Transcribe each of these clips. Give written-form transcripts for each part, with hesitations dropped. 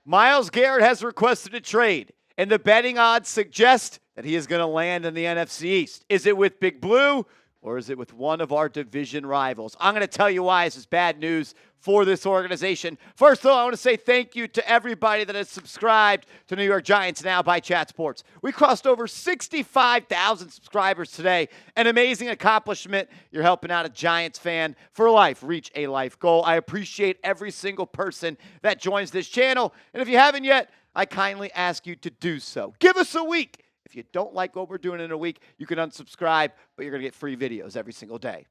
Myles Garrett has requested a trade, and the betting odds suggest that he is going to land in the NFC East. Is it with Big Blue, or is it with one of our division rivals? I'm going to tell you why this is bad news for this organization. First, though, I want to say thank you to everybody that has subscribed to New York Giants Now by Chat Sports. We crossed over 65,000 subscribers today. An amazing accomplishment. You're helping out a Giants fan for life reach a life goal. I appreciate every single person that joins this channel. And if you haven't yet, I kindly ask you to do so. Give us a week. If you don't like what we're doing in a week, you can unsubscribe, but you're going to get free videos every single day.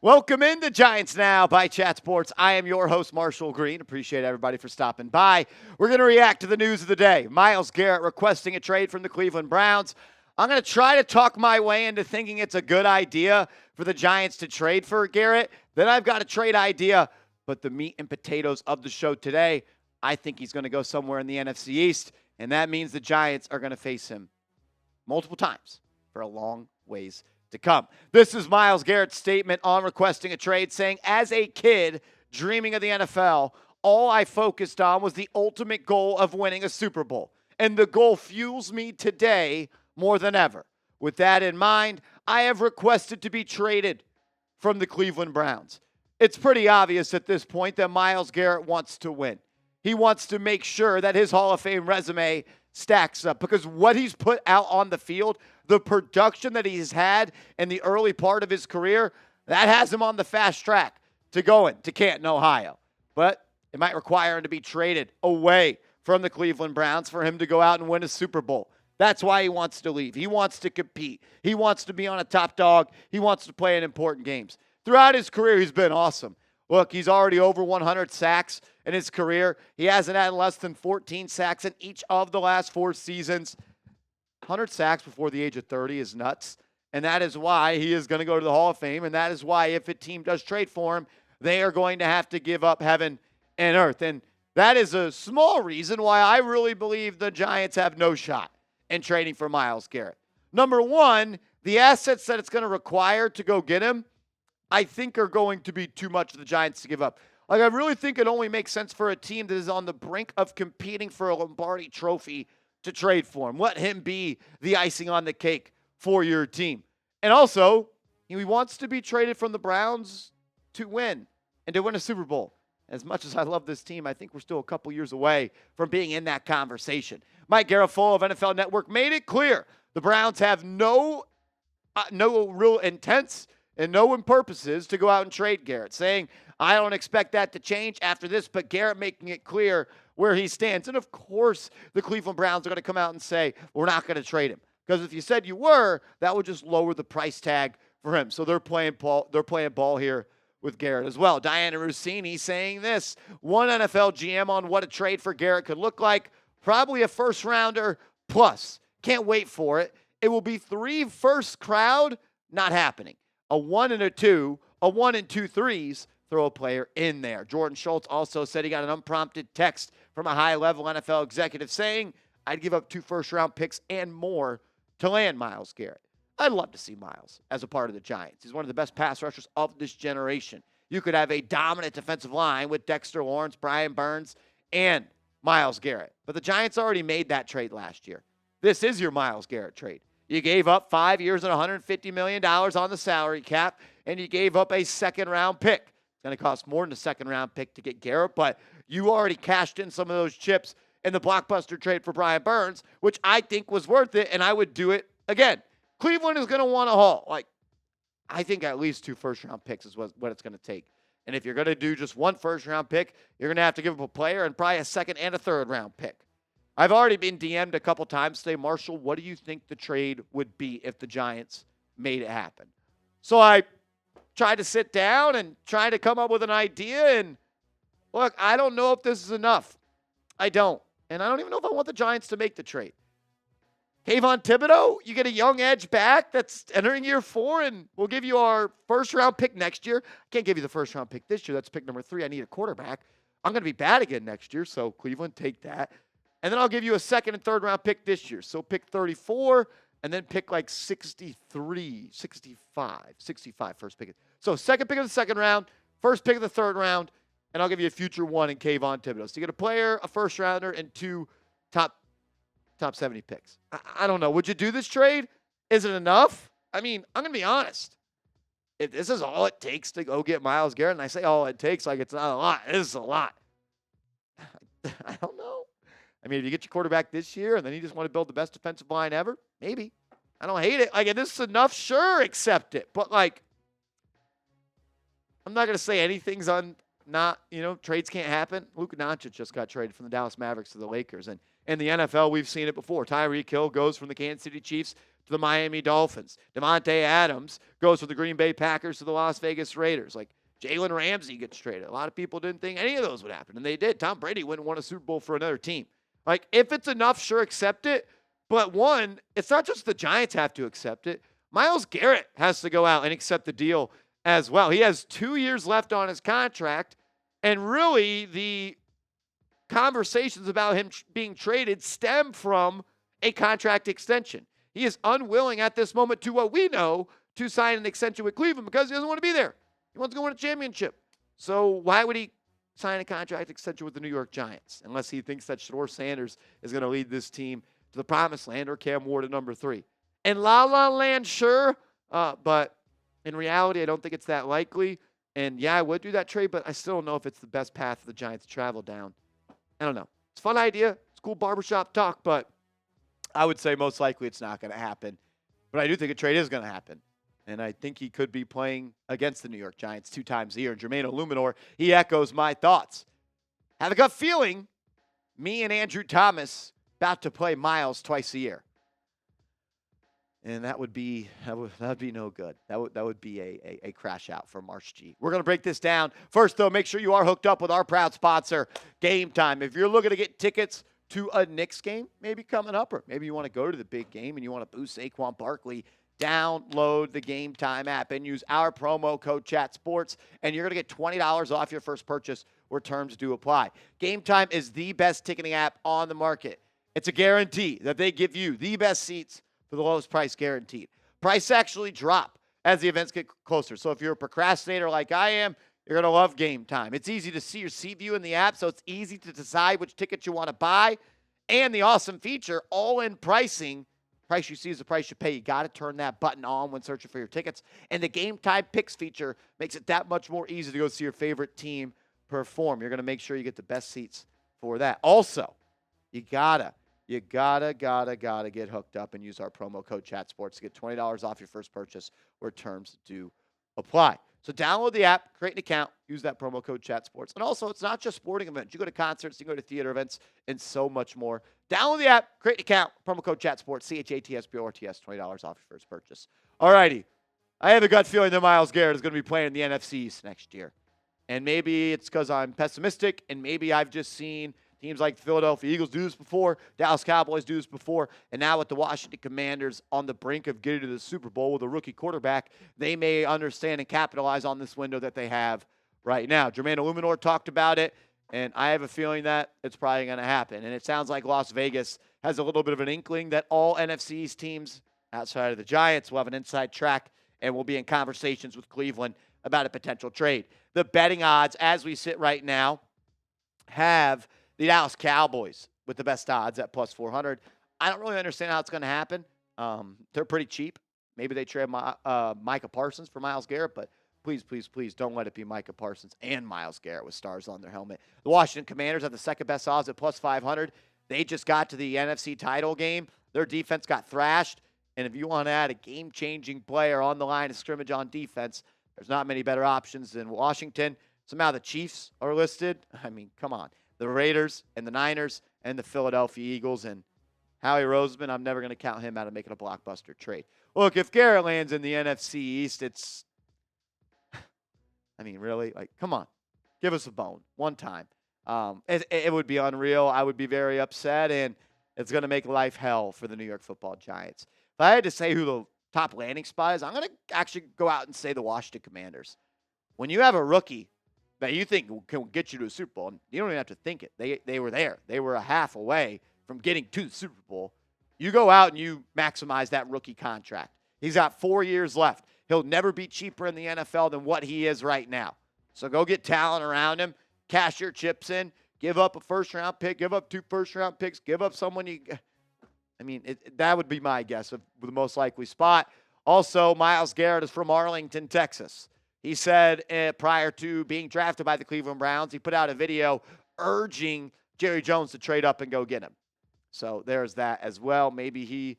Welcome into Giants Now by Chat Sports. I am your host, Marshall Green. Appreciate everybody for stopping by. We're going to react to the news of the day. Myles Garrett requesting a trade from the Cleveland Browns. I'm going to try to talk my way into thinking it's a good idea for the Giants to trade for Garrett. Then I've got a trade idea, but the meat and potatoes of the show today, I think he's going to go somewhere in the NFC East, and that means the Giants are going to face him multiple times for a long ways to come. This is Myles Garrett's statement on requesting a trade, saying, as a kid dreaming of the NFL, all I focused on was the ultimate goal of winning a Super Bowl. And the goal fuels me today more than ever. With that in mind, I have requested to be traded from the Cleveland Browns. It's pretty obvious at this point that Myles Garrett wants to win. He wants to make sure that his Hall of Fame resume stacks up, because what he's put out on the field, the production that he's had in the early part of his career, that has him on the fast track to going to Canton, Ohio. But it might require him to be traded away from the Cleveland Browns for him to go out and win a Super Bowl. That's why he wants to leave. He wants to compete. He wants to be on a top dog. He wants to play in important games. Throughout his career, he's been awesome. Look, he's already over 100 sacks in his career. He hasn't had less than 14 sacks in each of the last 4 seasons. 100 sacks before the age of 30 is nuts. And that is why he is going to go to the Hall of Fame. And that is why if a team does trade for him, they are going to have to give up heaven and earth. And that is a small reason why I really believe the Giants have no shot in trading for Myles Garrett. Number one, the assets that it's going to require to go get him, I think are going to be too much for the Giants to give up. Like, I really think it only makes sense for a team that is on the brink of competing for a Lombardi trophy to trade for him. Let him be the icing on the cake for your team. And also, he wants to be traded from the Browns to win and to win a Super Bowl. As much as I love this team, I think we're still a couple years away from being in that conversation. Mike Garafolo of NFL Network made it clear the Browns have no real intents and no purposes to go out and trade Garrett, saying, I don't expect that to change after this, but Garrett making it clear where he stands. And of course, the Cleveland Browns are going to come out and say, we're not going to trade him. Because if you said you were, that would just lower the price tag for him. So they're playing ball here with Garrett as well. Diana Rossini saying this, one NFL GM on what a trade for Garrett could look like, probably a first rounder plus. Can't wait for it. It will be 3 first crowd, not happening. A 1 and a 2, a 1 and 2 threes, throw a player in there. Jordan Schultz also said he got an unprompted text from a high-level NFL executive saying, I'd give up 2 first-round picks and more to land Myles Garrett. I'd love to see Myles as a part of the Giants. He's one of the best pass rushers of this generation. You could have a dominant defensive line with Dexter Lawrence, Brian Burns, and Myles Garrett. But the Giants already made that trade last year. This is your Myles Garrett trade. You gave up 5 years and $150 million on the salary cap, and you gave up a second-round pick. It's going to cost more than a second-round pick to get Garrett, but you already cashed in some of those chips in the blockbuster trade for Brian Burns, which I think was worth it, and I would do it again. Cleveland is going to want a haul. I think at least 2 first-round picks is what it's going to take. And if you're going to do just 1 first-round pick, you're going to have to give up a player and probably a second and a third-round pick. I've already been DM'd a couple times today, Marshall, what do you think the trade would be if the Giants made it happen? So I tried to sit down and try to come up with an idea, and look, I don't know if this is enough. I don't. And I don't even know if I want the Giants to make the trade. Kayvon Thibodeau, you get a young edge back that's entering year 4, and we'll give you our first-round pick next year. I can't give you the first-round pick this year. That's pick number 3. I need a quarterback. I'm going to be bad again next year, so Cleveland, take that. And then I'll give you a second and third-round pick this year. So pick 34, and then pick like 63, 65 first pick. So second pick of the second round, first pick of the third round, and I'll give you a future one in Kayvon Thibodeau. So you get a player, a first rounder, and 2 top 70 picks. I don't know. Would you do this trade? Is it enough? I mean, I'm going to be honest. If this is all it takes to go get Myles Garrett, and I say all it takes like it's not a lot, it is a lot. I don't know. I mean, if you get your quarterback this year and then you just want to build the best defensive line ever, maybe. I don't hate it. Like, if this is enough, sure, accept it. But, like, I'm not going to say anything's trades can't happen. Luka Doncic just got traded from the Dallas Mavericks to the Lakers. And in the NFL, we've seen it before. Tyreek Hill goes from the Kansas City Chiefs to the Miami Dolphins. Devontae Adams goes from the Green Bay Packers to the Las Vegas Raiders. Like, Jalen Ramsey gets traded. A lot of people didn't think any of those would happen, and they did. Tom Brady wouldn't want a Super Bowl for another team. Like, if it's enough, sure, accept it. But one, it's not just the Giants have to accept it. Myles Garrett has to go out and accept the deal as well. He has 2 years left on his contract, and really the conversations about him being traded stem from a contract extension. He is unwilling at this moment, to what we know, to sign an extension with Cleveland because he doesn't want to be there. He wants to go win a championship. So why would he sign a contract extension with the New York Giants unless he thinks that Shedeur Sanders is going to lead this team to the promised land, or Cam Ward at number 3? In La La Land, sure, but in reality, I don't think it's that likely. And yeah, I would do that trade, but I still don't know if it's the best path for the Giants to travel down. I don't know. It's a fun idea. It's cool barbershop talk, but I would say most likely it's not going to happen. But I do think a trade is going to happen. And I think he could be playing against the New York Giants 2 times a year. And Jermaine Illuminor, he echoes my thoughts. Have a gut feeling, me and Andrew Thomas about to play Myles twice a year. And that would be no good. That would be a crash out for Marsh G. We're going to break this down. First, though, make sure you are hooked up with our proud sponsor, Game Time. If you're looking to get tickets to a Knicks game, maybe coming up, or maybe you want to go to the big game and you want to boost Saquon Barkley, download the Game Time app and use our promo code ChatSports, and you're going to get $20 off your first purchase where terms do apply. Game Time is the best ticketing app on the market. It's a guarantee that they give you the best seats for the lowest price guaranteed. Price actually drop as the events get closer. So if you're a procrastinator like I am, you're going to love Game Time. It's easy to see your seat view in the app, so it's easy to decide which ticket you want to buy. And the awesome feature, all-in pricing. Price you see is the price you pay. You got to turn that button on when searching for your tickets. And the Game Time Picks feature makes it that much more easy to go see your favorite team perform. You're going to make sure you get the best seats for that. Also, you gotta get hooked up and use our promo code ChatSports to get $20 off your first purchase where terms do apply. So download the app, create an account, use that promo code ChatSports. And also, it's not just sporting events. You go to concerts, you go to theater events, and so much more. Download the app, create an account, promo code ChatSports, CHATSPORTS, $20 off your first purchase. All righty. I have a gut feeling that Myles Garrett is going to be playing in the NFC East next year. And maybe it's because I'm pessimistic, and maybe I've just seen teams like the Philadelphia Eagles do this before, Dallas Cowboys do this before, and now with the Washington Commanders on the brink of getting to the Super Bowl with a rookie quarterback, they may understand and capitalize on this window that they have right now. Jermaine Illuminor talked about it, and I have a feeling that it's probably going to happen. And it sounds like Las Vegas has a little bit of an inkling that all NFC East teams outside of the Giants will have an inside track and will be in conversations with Cleveland about a potential trade. The betting odds, as we sit right now, have the Dallas Cowboys with the best odds at plus 400. I don't really understand how it's going to happen. They're pretty cheap. Maybe they trade Micah Parsons for Myles Garrett, but please, please, please don't let it be Micah Parsons and Myles Garrett with stars on their helmet. The Washington Commanders have the second best odds at plus 500. They just got to the NFC title game. Their defense got thrashed. And if you want to add a game-changing player on the line of scrimmage on defense, there's not many better options than Washington. Somehow the Chiefs are listed. I mean, come on. The Raiders and the Niners and the Philadelphia Eagles. And Howie Roseman, I'm never going to count him out of making a blockbuster trade. Look, if Garrett lands in the NFC East, it's, I mean, really? Like, come on. Give us a bone one time. It would be unreal. I would be very upset, and it's going to make life hell for the New York Football Giants. If I had to say who the top landing spot is, I'm going to actually go out and say the Washington Commanders. When you have a rookie that you think can get you to a Super Bowl, and you don't even have to think it. They were there. They were a half away from getting to the Super Bowl. You go out and you maximize that rookie contract. He's got 4 years left. He'll never be cheaper in the NFL than what he is right now. So go get talent around him, cash your chips in, give up a first-round pick, give up 2 first-round picks, give up someone you – I mean, that would be my guess of the most likely spot. Also, Myles Garrett is from Arlington, Texas. He said prior to being drafted by the Cleveland Browns, he put out a video urging Jerry Jones to trade up and go get him. So there's that as well. Maybe he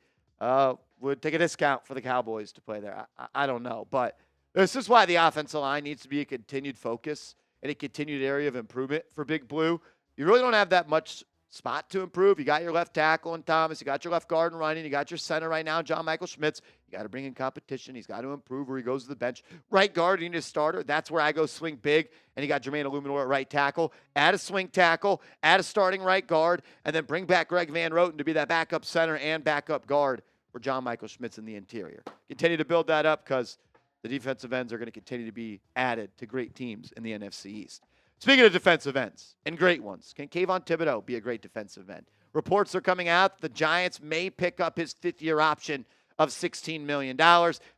would take a discount for the Cowboys to play there. I don't know. But this is why the offensive line needs to be a continued focus and a continued area of improvement for Big Blue. You really don't have that much spot to improve. You got your left tackle in Thomas. You got your left guard in Runyon. You got your center right now, John Michael Schmitz. You got to bring in competition. He's got to improve where he goes to the bench. Right guard, you need a starter. That's where I go swing big. And you got Jermaine Illuminor at right tackle. Add a swing tackle. Add a starting right guard. And then bring back Greg Van Roten to be that backup center and backup guard for John Michael Schmitz in the interior. Continue to build that up because the defensive ends are going to continue to be added to great teams in the NFC East. Speaking of defensive ends and great ones, can Kayvon Thibodeau be a great defensive end? Reports are coming out the Giants may pick up his 5th-year option of $16 million.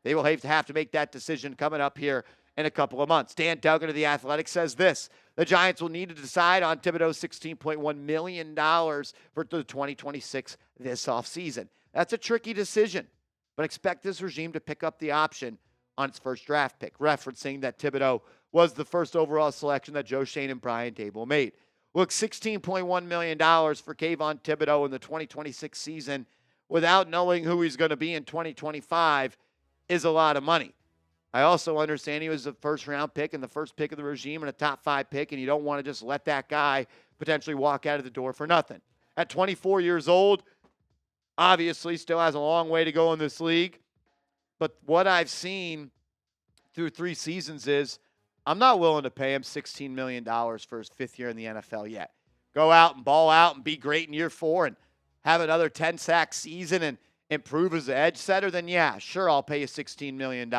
They will have to make that decision coming up here in a couple of months. Dan Duggan of The Athletic says this: the Giants will need to decide on Thibodeau's $16.1 million for the 2026 this offseason. That's a tricky decision, but expect this regime to pick up the option on its first draft pick, referencing that Thibodeau was the first overall selection that Joe Schoen and Brian Daboll made. Look, $16.1 million for Kayvon Thibodeau in the 2026 season without knowing who he's going to be in 2025 is a lot of money. I also understand he was the first-round pick and the first pick of the regime and a top-5 pick, and you don't want to just let that guy potentially walk out of the door for nothing. At 24 years old, obviously still has a long way to go in this league, but what I've seen through 3 seasons is I'm not willing to pay him $16 million for his 5th year in the NFL yet. Go out and ball out and be great in year 4 and have another 10-sack season and improve as an edge setter, then yeah, sure, I'll pay you $16 million.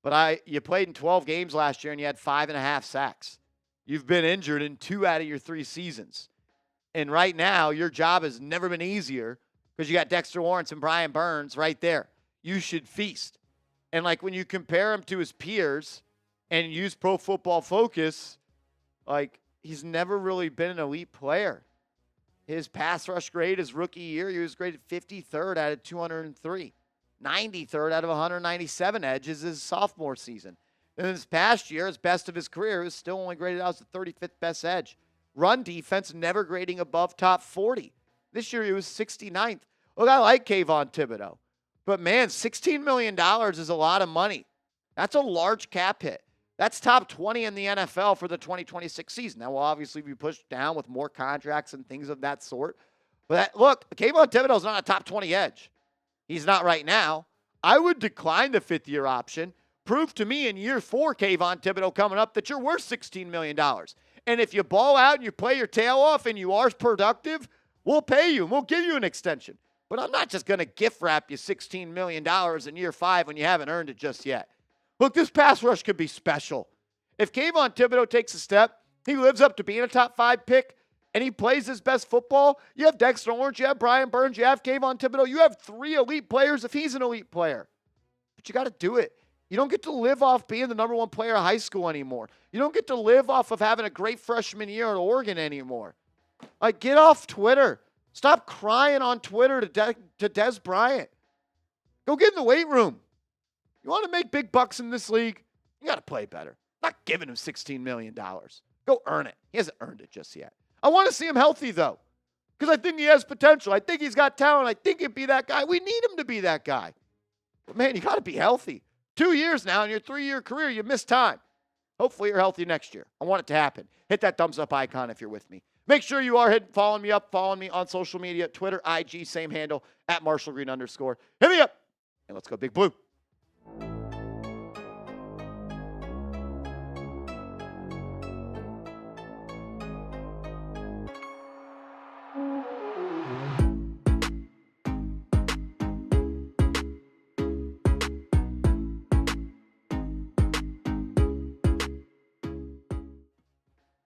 But you played in 12 games last year and you had 5.5 sacks. You've been injured in 2 out of your 3 seasons. And right now, your job has never been easier because you got Dexter Lawrence and Brian Burns right there. You should feast. And like when you compare him to his peers and use Pro Football Focus, like he's never really been an elite player. His pass rush grade his rookie year, he was graded 53rd out of 203. 93rd out of 197 edges his sophomore season. And this past year, his best of his career, was still only graded out as the 35th best edge. Run defense never grading above top 40. This year he was 69th. Look, I like Kayvon Thibodeau. But man, $16 million is a lot of money. That's a large cap hit. That's top 20 in the NFL for the 2026 season. That will obviously be pushed down with more contracts and things of that sort. But look, Kayvon Thibodeau is not a top 20 edge. He's not right now. I would decline the 5th-year option. Prove to me in year 4, Kayvon Thibodeau coming up, that you're worth $16 million. And if you ball out and you play your tail off and you are productive, we'll pay you and we'll give you an extension. But I'm not just going to gift wrap you $16 million in year 5 when you haven't earned it just yet. Look, this pass rush could be special. If Kayvon Thibodeau takes a step, he lives up to being a top 5 pick, and he plays his best football, you have Dexter Lawrence, you have Brian Burns, you have Kayvon Thibodeau, you have 3 elite players if he's an elite player. But you got to do it. You don't get to live off being the number 1 player in high school anymore. You don't get to live off of having a great freshman year at Oregon anymore. Like, get off Twitter. Stop crying on Twitter to Des Bryant. Go get in the weight room. You want to make big bucks in this league? You got to play better. I'm not giving him $16 million. Go earn it. He hasn't earned it just yet. I want to see him healthy, though, because I think he has potential. I think he's got talent. I think he'd be that guy. We need him to be that guy. But, man, you got to be healthy. 2 years now in your 3-year career, you missed time. Hopefully you're healthy next year. I want it to happen. Hit that thumbs up icon if you're with me. Make sure you are following me on social media, Twitter, IG, same handle, @MarshallGreen_. Hit me up, and let's go Big Blue.